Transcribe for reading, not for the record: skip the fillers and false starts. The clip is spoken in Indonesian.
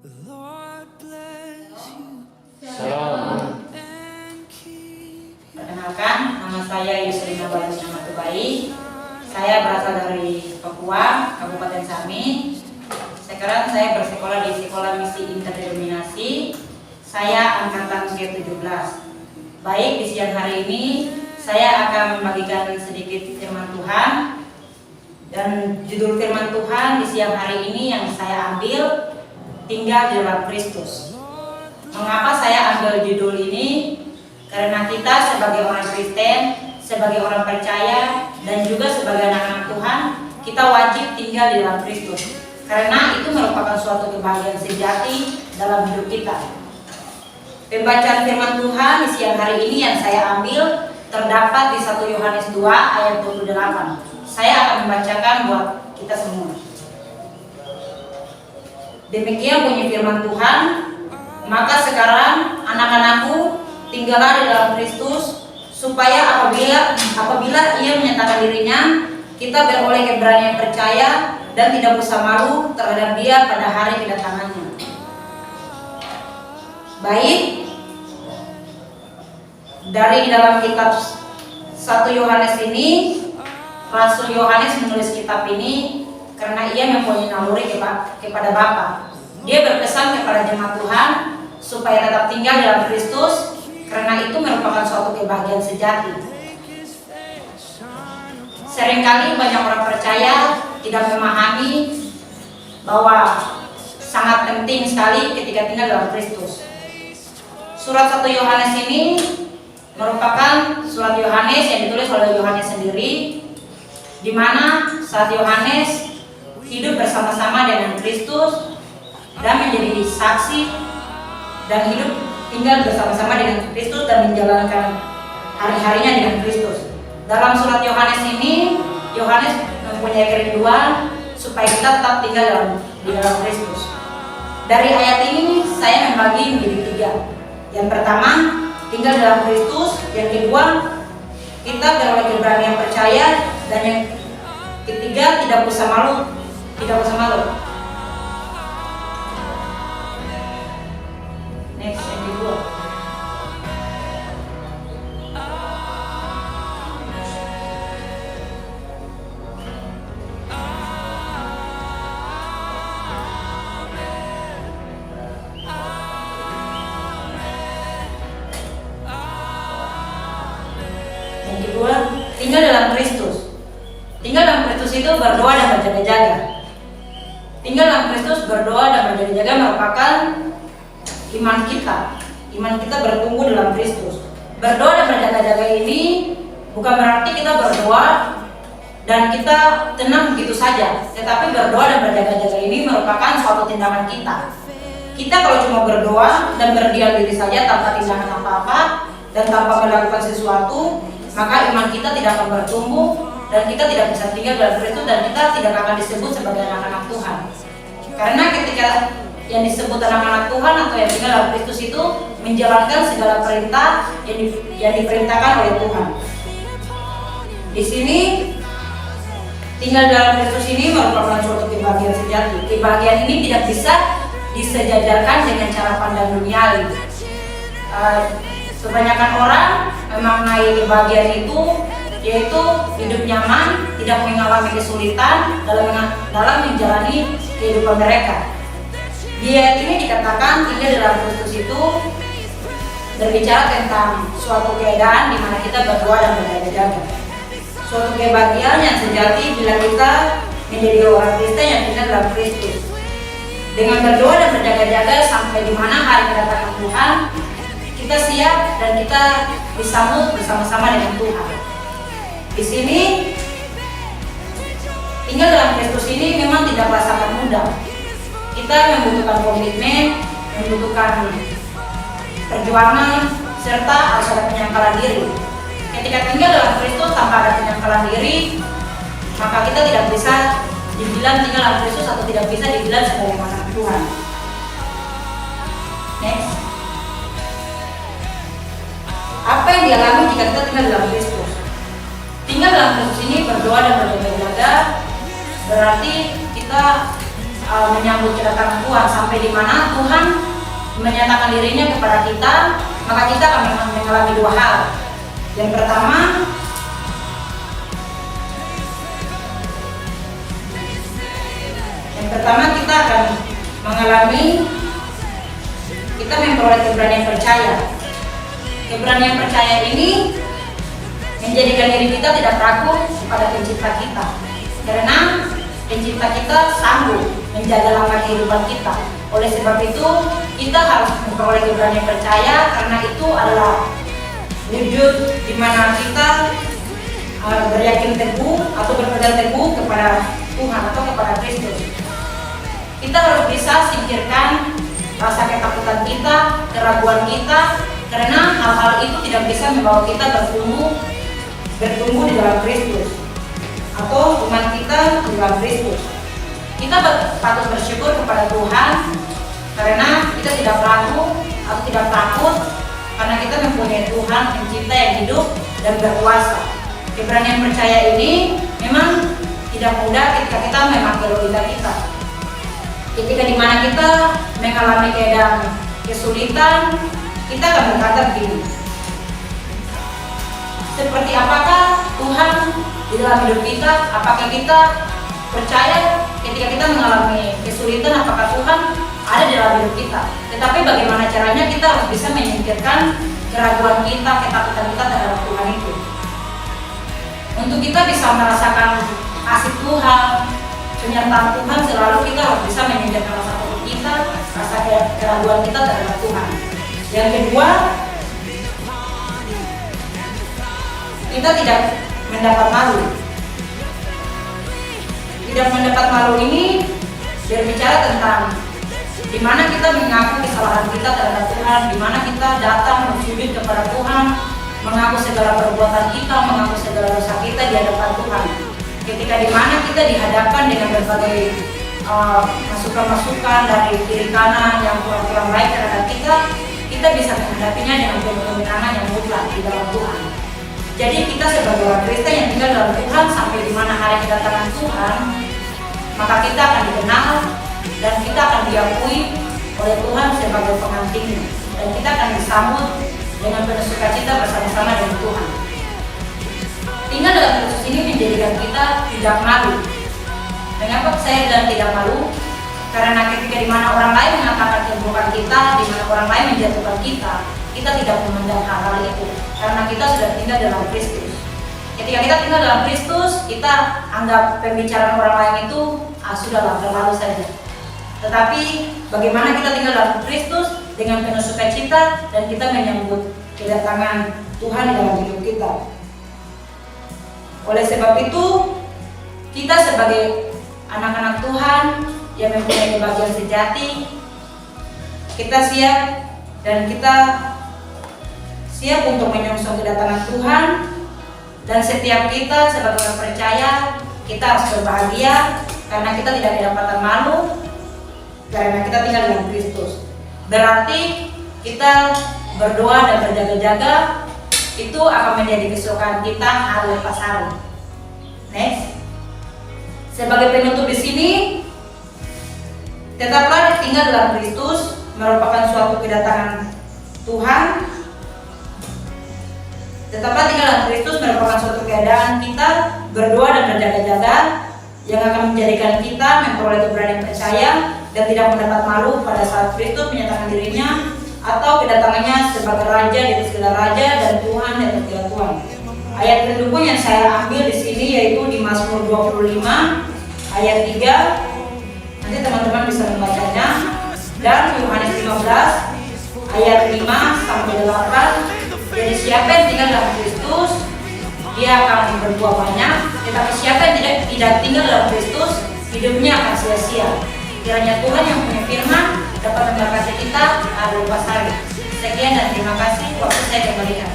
Salam. Perkenalkan, nama saya Yusrina Balus Namatubai. Saya berasal dari Papua, Kabupaten Sami. Sekarang saya bersekolah di Sekolah Misi Interdenominasi. Saya angkatan ke-17. Baik, di siang hari ini saya akan membagikan sedikit firman Tuhan. Dan judul firman Tuhan di siang hari ini yang saya ambil, tinggal di dalam Kristus. Mengapa saya ambil judul ini? Karena kita sebagai orang Kristen, sebagai orang percaya, dan juga sebagai anak-anak Tuhan, kita wajib tinggal di dalam Kristus. Karena itu merupakan suatu kebahagiaan sejati dalam hidup kita. Pembacaan firman Tuhan di siang hari ini yang saya ambil terdapat di 1 Yohanes 2 ayat 28. Saya akan membacakan buat kita semua. Demikian bunyi firman Tuhan. Maka sekarang anak-anakku, tinggallah di dalam Kristus, supaya apabila ia menyatakan dirinya, kita beroleh keberanian percaya dan tidak usah malu terhadap dia pada hari kedatangannya. Baik, dari dalam kitab 1 Yohanes ini, Rasul Yohanes menulis kitab ini karena ia mempunyai naluri kepada Bapa. Dia berpesan kepada jemaat Tuhan supaya tetap tinggal dalam Kristus, karena itu merupakan suatu kebahagiaan sejati. Seringkali banyak orang percaya tidak memahami bahwa sangat penting sekali ketika tinggal dalam Kristus. Surat 1 Yohanes ini merupakan surat Yohanes yang ditulis oleh Yohanes sendiri, di mana saat Yohanes hidup bersama-sama dengan Kristus dan menjadi saksi dan hidup tinggal bersama-sama dengan Kristus dan menjalankan hari-harinya dengan Kristus. Dalam surat Yohanes ini, Yohanes mempunyai kerinduan supaya kita tetap tinggal di dalam Kristus. Dari ayat ini saya membagi menjadi 3. Yang pertama, tinggal dalam Kristus. Yang kedua, kita beroleh keberanian percaya. Dan yang ketiga, tidak usah malu. Next, yang kedua. Yang kedua, tinggal dalam Kristus. Tinggal dalam Kristus itu berdoa dan berjaga-jaga. Tinggal dalam Kristus, berdoa dan berjaga-jaga merupakan iman kita. Iman kita bertumbuh dalam Kristus. Berdoa dan berjaga-jaga ini bukan berarti kita berdoa dan kita tenang begitu saja. Tetapi berdoa dan berjaga-jaga ini merupakan suatu tindakan kita. Kita kalau cuma berdoa dan berdiam diri saja tanpa tindakan apa-apa dan tanpa melakukan sesuatu, maka iman kita tidak akan bertumbuh dan kita tidak bisa tinggal dalam Kristus dan kita tidak akan disebut sebagai anak-anak Tuhan. Karena ketika yang disebut anak-anak Tuhan atau yang tinggal dalam Kristus itu menjalankan segala perintah yang diperintahkan oleh Tuhan. Di sini tinggal dalam Kristus ini merupakan suatu kebahagiaan sejati. Kebahagiaan ini tidak bisa disejajarkan dengan cara pandang duniawi. Kebanyakan orang memaknai kebahagiaan itu yaitu hidup nyaman, tidak mengalami kesulitan dalam menjalani kehidupan mereka. Di ayat ini dikatakan tinggal dalam Kristus itu berbicara tentang suatu keadaan di mana kita berdoa dan berjaga-jaga. Suatu kebahagiaan yang sejati bila kita menjadi orang Kristen yang tinggal dalam Kristus. Dengan berdoa dan berjaga-jaga sampai di mana hari kedatangan Tuhan, kita siap dan kita disambut bersama-sama dengan Tuhan. Di sini tinggal dalam Kristus ini memang tidak sangat mudah. Kita membutuhkan komitmen, membutuhkan perjuangan, serta harus ada penyangkalan diri. Ketika tinggal dalam Kristus tanpa ada penyangkalan diri, maka kita tidak bisa dibilang tinggal dalam Kristus atau tidak bisa dibilang sebagai anak Tuhan. Next. Apa yang dialami jika kita tinggal dalam Kristus? Tinggal dalam Kristus ini berdoa dan berjaga-jaga berarti kita menyambut kedatangan Tuhan, sampai di mana Tuhan menyatakan dirinya kepada kita, maka kita akan mengalami dua hal. Yang pertama, kita akan mengalami, kita memperoleh keberanian percaya. Keberanian percaya ini menjadikan diri kita tidak takut kepada pencipta kita, karena pencipta kita sanggup menjaga langkah kehidupan kita. Oleh sebab itu, kita harus memperoleh keberanian percaya, karena itu adalah wujud di mana kita beryakin teguh atau berpegang teguh kepada Tuhan atau kepada Kristus. Kita harus bisa singkirkan rasa ketakutan kita, keraguan kita, karena hal-hal itu tidak bisa membawa kita bertumbuh di dalam Kristus atau iman kita di dalam Kristus. Kita patut bersyukur kepada Tuhan karena kita tidak ragu atau tidak takut, karena kita mempunyai Tuhan pencipta yang hidup dan berkuasa. Keberanian percaya ini memang tidak mudah ketika kita memakai logika kita. Ketika dimana kita mengalami keadaan kesulitan, kita akan berkata begini, seperti apakah Tuhan di dalam hidup kita? Apakah kita percaya ketika kita mengalami kesulitan, apakah Tuhan ada di dalam hidup kita? Tetapi bagaimana caranya kita harus bisa menyingkirkan keraguan kita, ketakutan kita terhadap Tuhan itu. Untuk kita bisa merasakan kasih Tuhan, penyertaan Tuhan, selalu kita harus bisa menyingkirkan rasa takut kita, rasa keraguan kita terhadap Tuhan. Yang kedua, kita tidak mendapat malu. Tidak mendapat malu ini berbicara tentang di mana kita mengaku kesalahan kita terhadap Tuhan, di mana kita datang bersujud kepada Tuhan, mengaku segala perbuatan kita, mengaku segala dosa kita di hadapan Tuhan. Ketika di mana kita dihadapkan dengan berbagai masukan-masukan dari kiri kanan yang kurang baik terhadap kita bisa menghadapinya dengan penuh kemenangan yang mutlak di dalam Tuhan. Jadi kita sebagai orang Kristen yang tinggal dalam Tuhan, sampai di mana hari kedatangan Tuhan, maka kita akan dikenal dan kita akan diakui oleh Tuhan sebagai pengantinnya, dan kita akan disambut dengan penuh sukacita bersama-sama dengan Tuhan. Tinggal dalam Kristus ini menjadikan kita tidak malu. Mengapa saya bilang tidak malu? Karena ketika di mana orang lain mengatakan keburukan kita, di mana orang lain menjatuhkan kita tidak memandang hal-hal itu, karena kita sudah tinggal dalam Kristus. Ketika kita tinggal dalam Kristus, kita anggap pembicaraan orang lain itu sudahlah berlalu saja. Tetapi bagaimana kita tinggal dalam Kristus dengan penuh sukacita, dan kita menyambut kedatangan Tuhan dalam hidup kita. Oleh sebab itu, kita sebagai anak-anak Tuhan yang mempunyai kebahagiaan sejati, kita siap dan kita siap untuk menyongsong kedatangan Tuhan. Dan setiap kita sebagai orang percaya, kita harus berbahagia karena kita tidak kedapatan malu, karena kita tinggal dalam Kristus. Berarti kita berdoa dan berjaga-jaga, itu akan menjadi kesukaan kita hari lepas hari. Next. Sebagai penutup di sini, tetaplah tinggal dalam Kristus merupakan suatu kedatangan Tuhan. Tetaplah tinggal dalam Kristus merupakan suatu keadaan kita berdoa dan berjaga-jaga yang akan menjadikan kita memperoleh keberanian percaya dan tidak mendapat malu pada saat Kristus menyatakan dirinya atau kedatangannya sebagai Raja di atas segala raja dan Tuhan di atas segala Tuhan. Ayat pendukung yang saya ambil di sini yaitu di Mazmur 25 ayat 3. Nanti teman-teman bisa membacanya. Dan Yohanes 15 ayat 5 sampai 8. Jadi siapa yang tinggal dalam Kristus, dia akan berbuah banyak. Tetapi siapa yang tidak tinggal dalam Kristus, hidupnya akan sia-sia. Kiranya Tuhan yang punya firman dapat memberkati kita hari lepas hari. Sekian dan terima kasih. Waktu saya kembalikan.